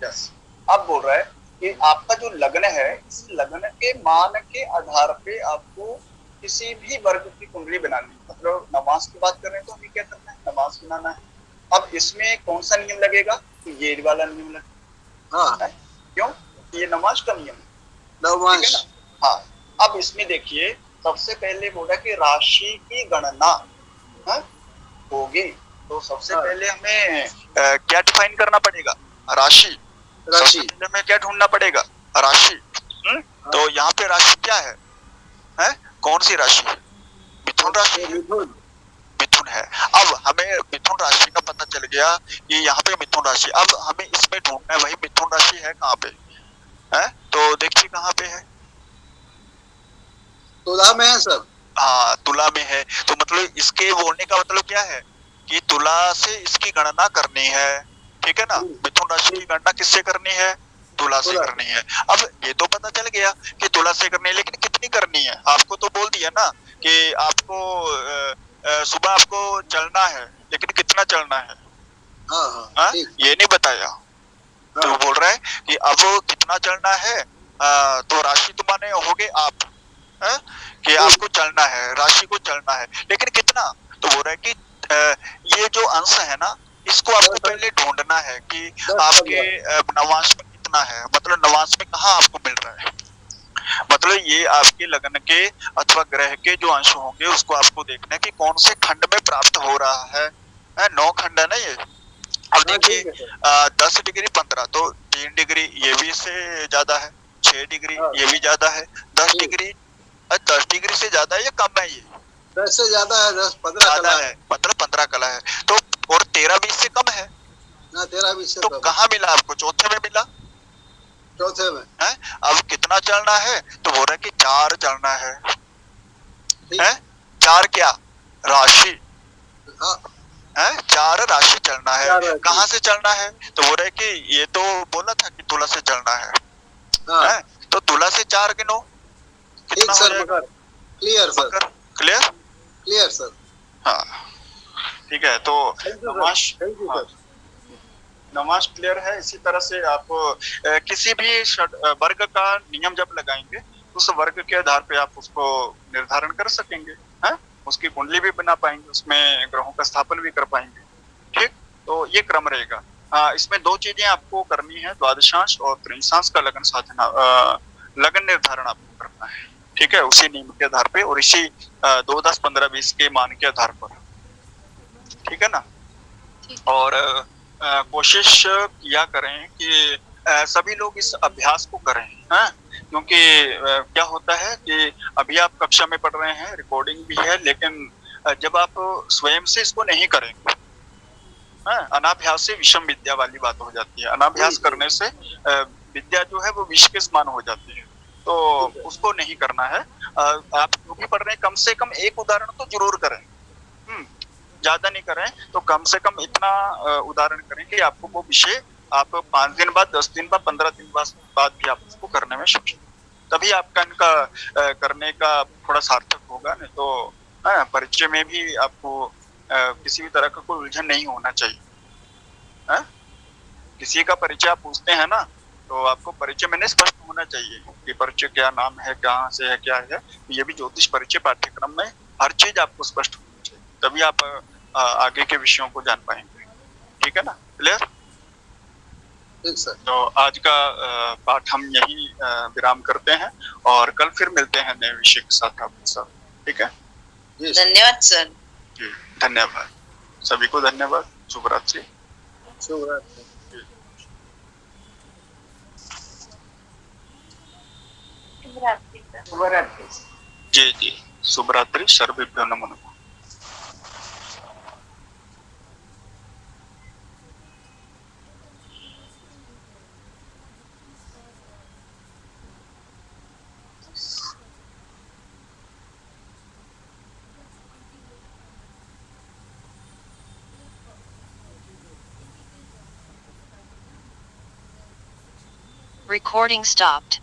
यस। अब बोल रहा है कि आपका जो लग्न है, इस लग्न के मान के आधार पे आपको किसी भी वर्ग की कुंडली बनानी है। मतलब नवांश की बात कर रहे हैं तो हमें क्या करना है? नवांश बनाना है। अब इसमें कौन सा नियम लगेगा? तो ये वाला नियम लगेगा। हाँ, क्यों? ये नवांश का नियम है, नवांश। हाँ। अब इसमें देखिए, सबसे पहले बोला कि राशि की गणना होगी, तो सबसे पहले हमें क्या डिफाइन करना पड़ेगा? राशि। राशि में क्या ढूंढना पड़ेगा? राशि। तो यहाँ पे राशि क्या है? कौन सी राशि? मिथुन राशि। मिथुन है। अब हमें मिथुन राशि का पता चल गया कि यहाँ पे मिथुन राशि। अब हमें इसमें ढूंढना है, वही मिथुन राशि है कहाँ पे? तो देखिए कहाँ पे है? तुला में है सर। हाँ, तुला में है। तो मतलब इसके बोलने का मतलब क्या है कि तुला से इसकी गणना करनी है, ठीक है ना। मिथुन राशि की गणना किससे करनी है? तुला से करनी है। अब ये तो पता चल गया कि तुला से करनी है, लेकिन कितनी करनी है? आपको तो बोल दिया ना कि आपको सुबह आपको चलना है, लेकिन कितना चलना है? हाँ, ये नहीं बताया। तो बोल रहा है कि अब कितना चलना है, तो राशि तो माने होगे आप, कि आपको चलना है, राशि को चलना है, लेकिन कितना? तो बोल रहा है कि ये जो अंश है ना, इसको आपको पहले ढूंढना है कि आपके नवांश में कितना है, मतलब नवांश में कहाँ आपको मिल रहा है। मतलब ये आपके लग्न के अथवा ग्रह के जो अंश होंगे उसको आपको देखना है कि कौन से खंड में प्राप्त हो रहा है। 9 खंड है ना ये। अब देखिए, 10 डिग्री 15, तो 3 डिग्री ये भी इससे ज्यादा है, 6 डिग्री ये भी ज्यादा है, 10 डिग्री 10 डिग्री से ज्यादा है या कम है? ये 10 से ज्यादा है, 10-15 ज्यादा है, मतलब 15 कला है। तो और 13-20 से कम है ना, 13-20 से तो कम। कहाँ मिला आपको? चौथे में मिला। चौथे में है। अब कितना चलना है? तो बोल रहा है कि 4 चलना है। 4 क्या? राशि। 4 राशि चलना है। कहाँ से चलना है? तो बोल रहा है कि ये तो बोला था कि तुला से चलना है। तो तुला से 4 गिनो, कितना हो जाएगा? Clear sir. Clear? Clear sir. हाँ, ठीक है। तो नमाज क्लियर है। इसी तरह से आप किसी भी वर्ग का नियम जब लगाएंगे, उस वर्ग के आधार पे आप उसको निर्धारण कर सकेंगे, है? उसकी कुंडली भी बना पाएंगे, उसमें ग्रहों का स्थापन भी कर पाएंगे। ठीक, तो ये क्रम रहेगा। इसमें 2 चीजें आपको करनी है, द्वादशांश और त्रिंशांश का लगन साधना, लगन निर्धारण आपको करना है। ठीक है, उसी नियम के आधार पे और इसी 2, 10, 15, 20 के मान के आधार पर। ठीक है ना। और कोशिश किया करें कि सभी लोग इस अभ्यास को करें, हैं? क्योंकि क्या होता है कि अभी आप कक्षा में पढ़ रहे हैं, रिकॉर्डिंग भी है, लेकिन जब आप स्वयं से इसको नहीं करेंगे, अनाभ्यास से विषम विद्या वाली बात हो जाती है। अनाभ्यास करने से विद्या जो है वो विष के समान हो जाती है, तो उसको नहीं करना है। आप जो भी पढ़ रहे हैं कम से कम एक उदाहरण तो जरूर करें, ज्यादा नहीं करें तो कम से कम इतना उदाहरण करें कि आपको वो विषय आप 5 दिन बाद, 10 दिन बाद, 15 दिन बाद भी आप उसको करने में सक्षम, तभी आपका इनका करने का थोड़ा सार्थक होगा। नहीं तो परिचय में भी आपको किसी भी तरह का कोई उलझन नहीं होना चाहिए। किसी का परिचय आप पूछते हैं ना, तो आपको परिचय में स्पष्ट होना चाहिए कि परिचय क्या, नाम है, कहाँ से है, क्या है। ये भी ज्योतिष परिचय पाठ्यक्रम में हर चीज आपको स्पष्ट होनी चाहिए, तभी आप आगे के विषयों को जान पाएंगे। ठीक है ना, क्लियर? ठीक सर। तो आज का पाठ हम यही विराम करते हैं और कल फिर मिलते हैं नए विषय के साथ आपके साथ। ठीक है जी धन्यवाद सर। जी, धन्यवाद सभी को, धन्यवाद। शुभ रात्रि। शुभ रात्रि। शुभ रात्रि। जी जी, शुभ रात्रि। सर्वेभ्यो नमो नमः। Recording stopped.